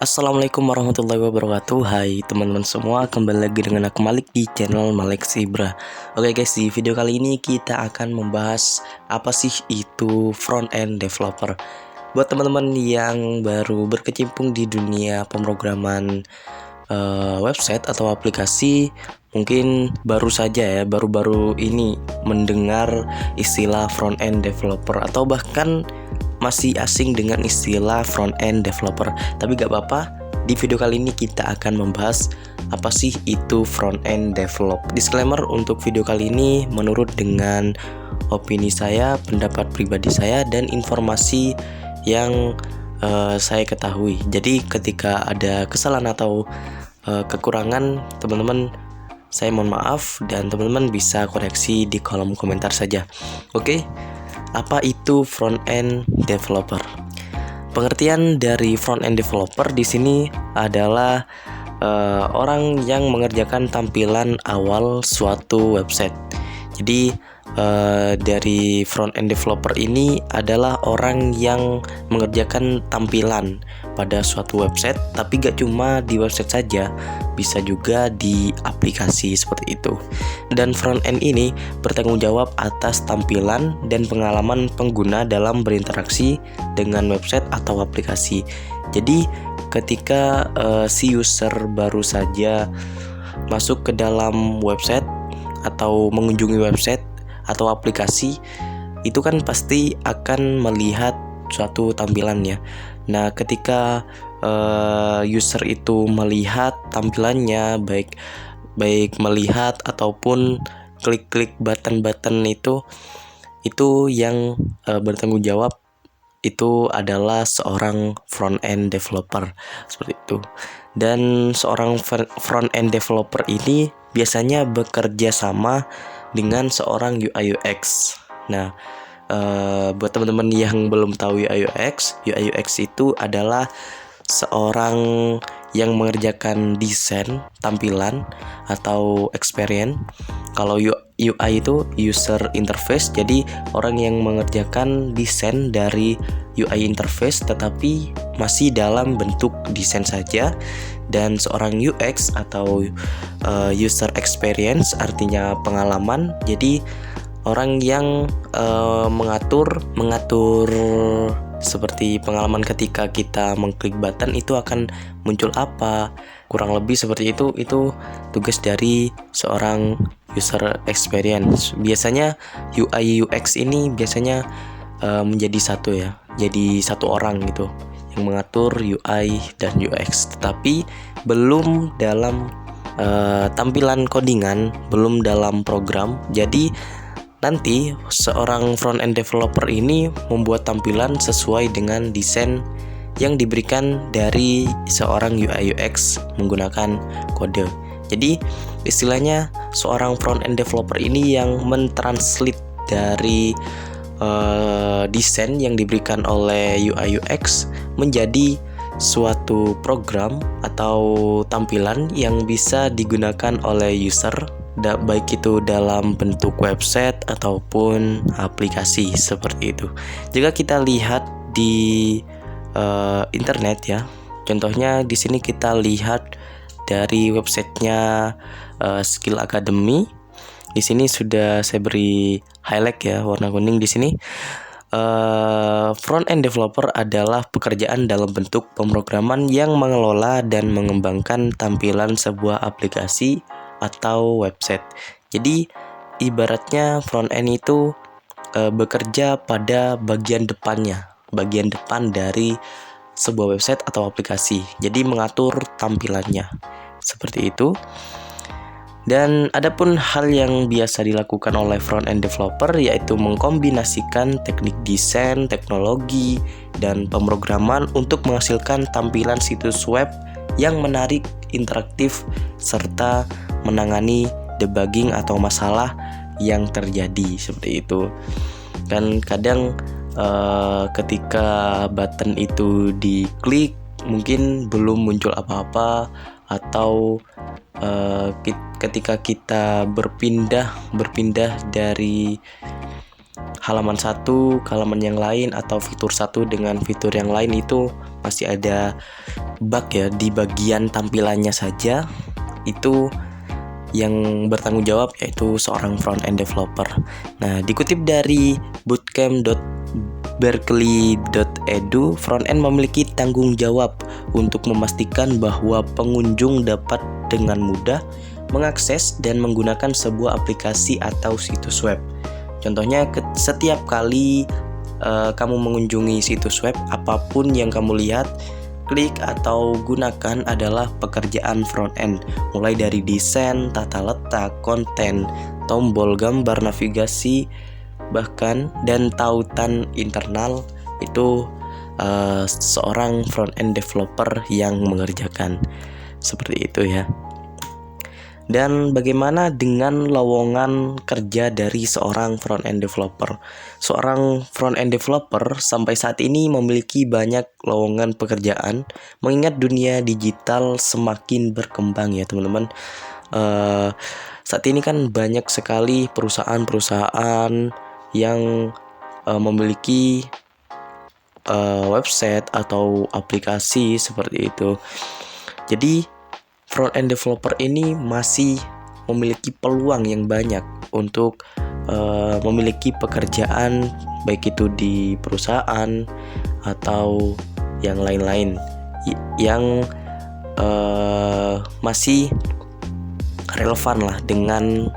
Assalamualaikum warahmatullahi wabarakatuh. Hai teman-teman semua, kembali lagi dengan aku Malik di channel Malik Sibra. Oke guys, di video kali ini kita akan membahas apa sih itu front end developer. Buat teman-teman yang baru berkecimpung di dunia pemrograman website atau aplikasi, mungkin baru-baru ini mendengar istilah front end developer atau bahkan masih asing dengan istilah front end developer. Tapi gak apa-apa, di video kali ini kita akan membahas apa sih itu front end develop. Disclaimer untuk video kali ini menurut dengan opini saya, pendapat pribadi saya, dan informasi yang saya ketahui. Jadi ketika ada kesalahan atau kekurangan, teman-teman, saya mohon maaf dan teman-teman bisa koreksi di kolom komentar saja. Oke, apa itu front end developer? Pengertian dari front end developer di sini adalah orang yang mengerjakan tampilan awal suatu website. Jadi dari front end developer ini adalah orang yang mengerjakan tampilan pada suatu website, tapi gak cuma di website saja, bisa juga di aplikasi seperti itu. Dan front end ini bertanggung jawab atas tampilan dan pengalaman pengguna dalam berinteraksi dengan website atau aplikasi. Jadi ketika si user baru saja masuk ke dalam website atau mengunjungi website atau aplikasi, itu kan pasti akan melihat suatu tampilannya. Nah, ketika user itu melihat tampilannya, baik melihat ataupun klik-klik button-button itu yang bertanggung jawab itu adalah seorang front end developer seperti itu. Dan seorang front end developer ini biasanya bekerja sama dengan seorang UI UX. Nah, buat teman-teman yang belum tahu UI UX itu adalah seorang yang mengerjakan desain tampilan atau experience. Kalau UI itu user interface, jadi orang yang mengerjakan desain dari UI interface tetapi masih dalam bentuk desain saja. Dan seorang UX atau user experience artinya pengalaman, jadi orang yang mengatur seperti pengalaman ketika kita mengklik button itu akan muncul apa, kurang lebih seperti itu tugas dari seorang user experience. Biasanya UI UX ini biasanya menjadi satu orang gitu yang mengatur UI dan UX, tetapi belum dalam tampilan codingan, belum dalam program. Jadi nanti seorang front end developer ini membuat tampilan sesuai dengan desain yang diberikan dari seorang UI UX menggunakan kode. Jadi istilahnya seorang front end developer ini yang mentranslate dari desain yang diberikan oleh UI UX menjadi suatu program atau tampilan yang bisa digunakan oleh user, baik itu dalam bentuk website ataupun aplikasi seperti itu. Jika kita lihat di internet ya, contohnya di sini kita lihat dari websitenya Skill Academy. Di sini sudah saya beri highlight ya, warna kuning di sini. Front end developer adalah pekerjaan dalam bentuk pemrograman yang mengelola dan mengembangkan tampilan sebuah aplikasi atau website. Jadi ibaratnya front end itu bekerja pada bagian depan dari sebuah website atau aplikasi. Jadi mengatur tampilannya seperti itu. Dan adapun hal yang biasa dilakukan oleh front end developer yaitu mengkombinasikan teknik desain, teknologi, dan pemrograman untuk menghasilkan tampilan situs web yang menarik, interaktif, serta menangani debugging atau masalah yang terjadi seperti itu. Dan kadang ketika button itu diklik mungkin belum muncul apa-apa, atau ketika kita berpindah dari halaman satu ke halaman yang lain atau fitur satu dengan fitur yang lain itu masih ada bug ya di bagian tampilannya saja. Itu yang bertanggung jawab yaitu seorang front end developer. Nah, dikutip dari bootcamp.berkeley.edu, front end memiliki tanggung jawab untuk memastikan bahwa pengunjung dapat dengan mudah mengakses dan menggunakan sebuah aplikasi atau situs web. Contohnya, setiap kali kamu mengunjungi situs web, apapun yang kamu lihat, klik atau gunakan adalah pekerjaan front end, mulai dari desain, tata letak, konten, tombol, gambar, navigasi, bahkan dan tautan internal itu seorang front end developer yang mengerjakan. Seperti itu ya. Dan bagaimana dengan lowongan kerja dari seorang front end developer? Seorang front end developer sampai saat ini memiliki banyak lowongan pekerjaan, mengingat dunia digital semakin berkembang ya teman-teman. Saat ini kan banyak sekali perusahaan-perusahaan yang memiliki website atau aplikasi seperti itu. Jadi front end developer ini masih memiliki peluang yang banyak untuk memiliki pekerjaan, baik itu di perusahaan atau yang lain-lain yang masih relevan lah dengan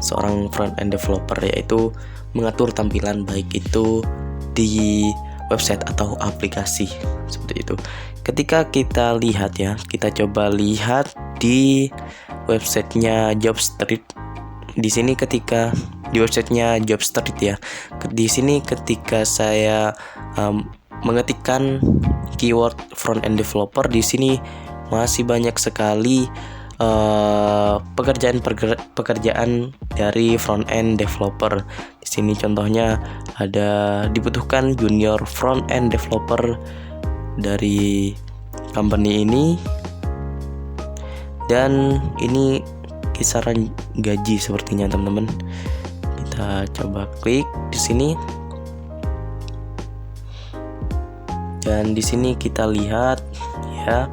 seorang front end developer, yaitu mengatur tampilan baik itu di website atau aplikasi seperti itu. Ketika kita lihat ya, kita coba lihat di websitenya Jobstreet. Di sini ketika di websitenya Jobstreet ya, di sini ketika saya mengetikkan keyword front end developer, di sini masih banyak sekali pekerjaan dari front end developer. Di sini contohnya ada dibutuhkan junior front end developer dari company ini, dan ini kisaran gaji sepertinya teman-teman. Kita coba klik di sini, dan di sini kita lihat ya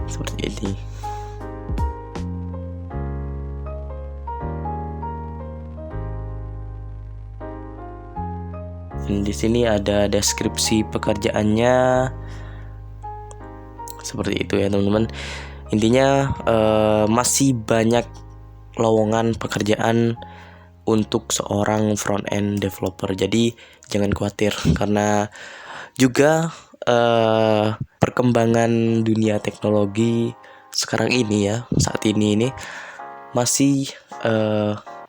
seperti ini. Dan di sini ada deskripsi pekerjaannya seperti itu ya teman-teman. Intinya masih banyak lowongan pekerjaan untuk seorang front end developer. Jadi jangan khawatir, karena juga perkembangan dunia teknologi sekarang ini ya, saat ini masih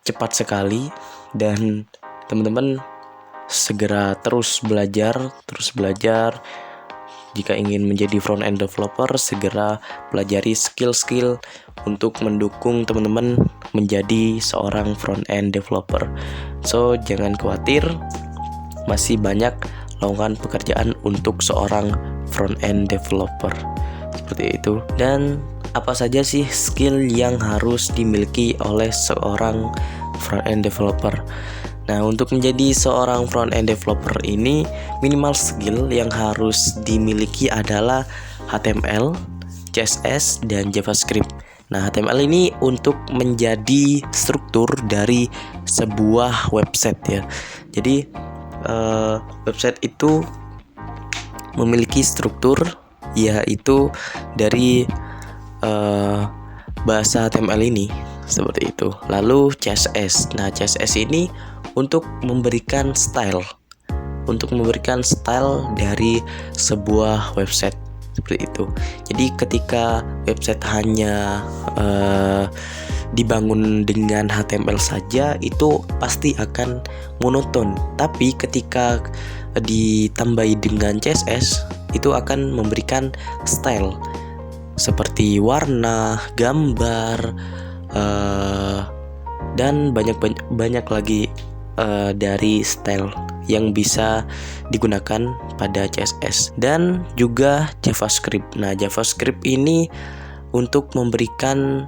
cepat sekali, dan teman-teman segera terus belajar. Jika ingin menjadi front end developer, segera pelajari skill-skill untuk mendukung teman-teman menjadi seorang front end developer. So, jangan khawatir, masih banyak lowongan pekerjaan untuk seorang front end developer. Seperti itu. Dan apa saja sih skill yang harus dimiliki oleh seorang front end developer? Nah, untuk menjadi seorang front end developer ini, minimal skill yang harus dimiliki adalah HTML, CSS, dan JavaScript. Nah, HTML ini untuk menjadi struktur dari sebuah website ya. Jadi website itu memiliki struktur, yaitu dari bahasa HTML ini seperti itu. Lalu CSS. Nah, CSS ini untuk memberikan style dari sebuah website seperti itu. Jadi ketika website hanya dibangun dengan HTML saja, itu pasti akan monoton. Tapi ketika ditambahi dengan CSS, itu akan memberikan style seperti warna, gambar, dan banyak lagi dari style yang bisa digunakan pada CSS. Dan juga JavaScript. Nah, JavaScript ini untuk memberikan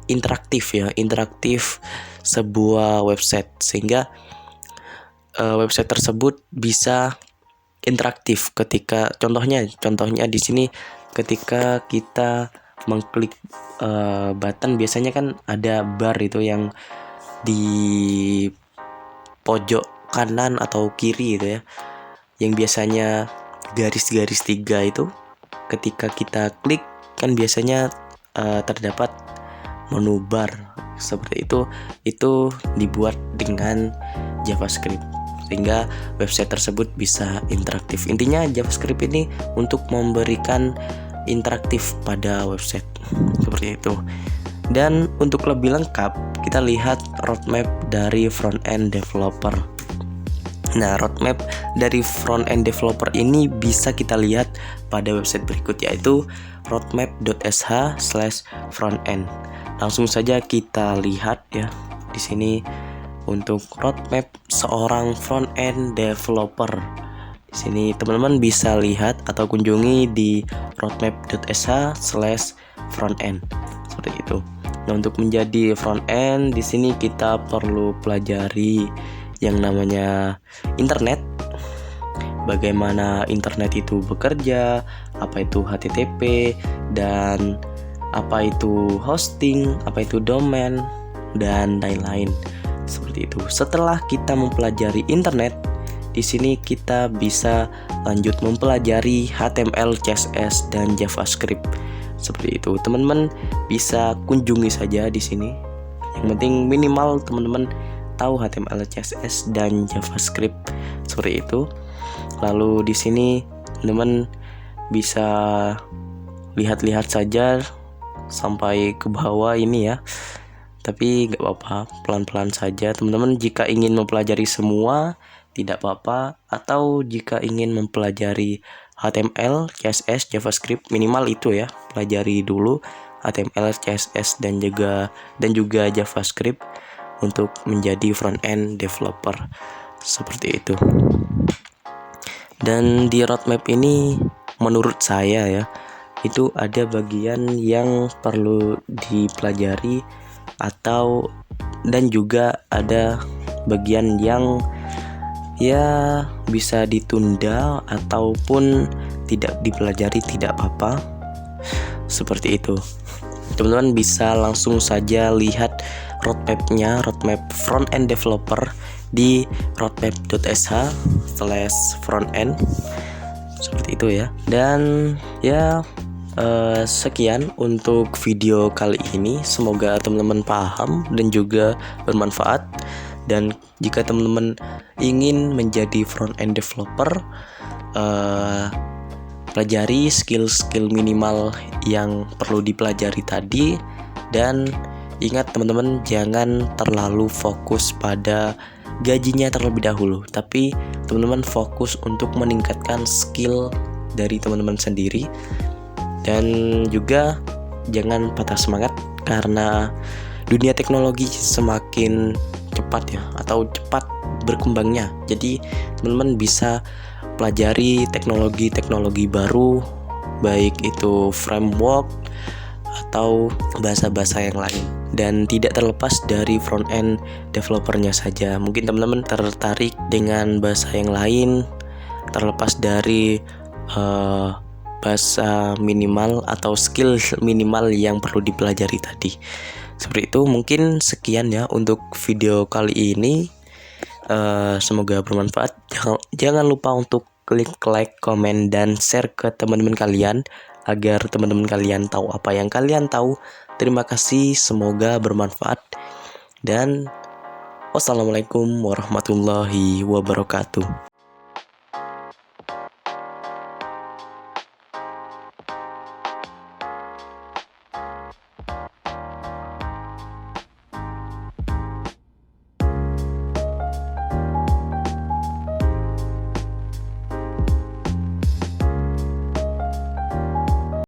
interaktif ya, interaktif sebuah website, sehingga website tersebut bisa interaktif ketika contohnya di sini ketika kita mengklik button, biasanya kan ada bar itu yang di pojok kanan atau kiri itu ya, yang biasanya garis-garis 3 itu, ketika kita klik kan biasanya terdapat menu bar seperti itu dibuat dengan JavaScript sehingga website tersebut bisa interaktif. Intinya JavaScript ini untuk memberikan interaktif pada website seperti itu. Dan untuk lebih lengkap kita lihat roadmap dari front-end developer. Nah, roadmap dari front-end developer ini bisa kita lihat pada website berikut, yaitu roadmap.sh/frontend. Langsung saja kita lihat ya di sini untuk roadmap seorang front-end developer. Di sini teman-teman bisa lihat atau kunjungi di roadmap.sh/frontend seperti itu. Nah, untuk menjadi front-end di sini kita perlu pelajari yang namanya internet. Bagaimana internet itu bekerja, apa itu HTTP, dan apa itu hosting, apa itu domain, dan lain-lain. Seperti itu. Setelah kita mempelajari internet, di sini kita bisa lanjut mempelajari HTML, CSS, dan JavaScript. Seperti itu. Teman-teman bisa kunjungi saja di sini. Yang penting minimal teman-teman tahu HTML, CSS, dan JavaScript. Seperti itu. Lalu di sini teman-teman bisa lihat-lihat saja sampai ke bawah ini ya. Tapi nggak apa-apa, pelan-pelan saja teman-teman. Jika ingin mempelajari semua tidak apa-apa, atau jika ingin mempelajari HTML, CSS, JavaScript, minimal itu ya, pelajari dulu HTML, CSS, dan juga JavaScript untuk menjadi front-end developer seperti itu. Dan di roadmap ini menurut saya ya, itu ada bagian yang perlu dipelajari dan juga ada bagian yang ya bisa ditunda ataupun tidak dipelajari, tidak apa-apa. Seperti itu. Teman-teman bisa langsung saja lihat roadmap front-end developer di roadmap.sh/frontend seperti itu ya. Dan ya sekian untuk video kali ini. Semoga teman-teman paham dan juga bermanfaat. Dan jika teman-teman ingin menjadi front-end developer, pelajari skill-skill minimal yang perlu dipelajari tadi. Dan ingat teman-teman, jangan terlalu fokus pada gajinya terlebih dahulu, tapi teman-teman fokus untuk meningkatkan skill dari teman-teman sendiri. Dan juga jangan patah semangat karena dunia teknologi semakin cepat ya, atau cepat berkembangnya. Jadi teman-teman bisa pelajari teknologi baru, baik itu framework atau bahasa-bahasa yang lain. Dan tidak terlepas dari front-end developernya saja. Mungkin teman-teman tertarik dengan bahasa yang lain, terlepas dari bahasa minimal atau skill minimal yang perlu dipelajari tadi. Seperti itu. Mungkin sekian ya untuk video kali ini. Semoga bermanfaat. Jangan lupa untuk klik like, komen, dan share ke teman-teman kalian agar teman-teman kalian tahu apa yang kalian tahu. Terima kasih, semoga bermanfaat. Dan wassalamualaikum warahmatullahi wabarakatuh.